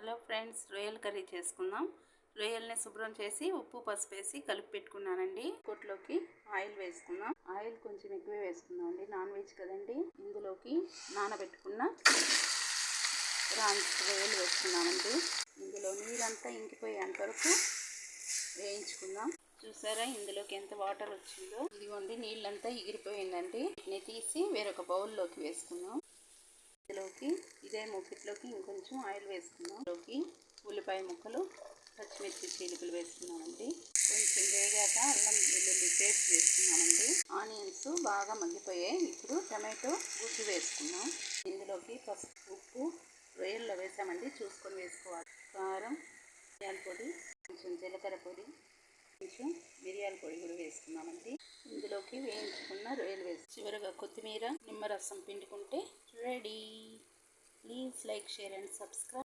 Hello friends, రొయ్యల curry చేసుకుందాం. రొయ్యల్ని శుభ్రం చేసి ఉప్పు పసుపు వేసి కలిపి పెట్టుకున్నానండి. కొట్లోకి ఆయిల్ వేసుకుందాం. ఆయిల్ కొంచెం ఎక్కువ వేసుకుందాం అండి, నాన్ వెజ్ కదండి. ఇందులోకి నానబెట్టుకున్న రొయ్యలు వేసుకున్నామండి. ఇందులో నీరంతా ఇంకిపోయేంత వరకు వేయించుకుందాం. చూసారా ఇందులోకి ఎంత వాటర్ వచ్చిందో. ఇదిగోండి, నీళ్ళంతా ఎగిరిపోయిందండి. వీటిని తీసి వేరొక బౌల్లోకి వేసుకుందాం. ఇందులోకి ఇదే మూకిట్లోకి ఇంకొంచెం ఆయిల్ వేసుకుందాం. ఇందులోకి ఉల్లిపాయ ముక్కలు, పచ్చిమిర్చి చీలికలు వేసుకున్నామండి. కొంచెం వేగాక అల్లం వెల్లుల్లి పేస్ట్ వేసుకున్నామండి. ఆనియన్స్ బాగా మగ్గిపోయాయి. ఇప్పుడు టమాటో గుజ్జు వేసుకున్నాం. ఇందులోకి పసుపు, ఉప్పు రొయ్యల్లో వేసామండి, చూసుకొని వేసుకోవాలి. కారం, మిరియాల పొడి, కొంచెం జీలకర్ర పొడి, కొంచెం మిరియాల పొడి కూడా వేసుకున్నామండి. ఇందులోకి వేయించుకున్న రొయ్యలు వేసి చివరగా కొత్తిమీర, నిమ్మరసం పిండుకుంటే ready. Please like, share and subscribe.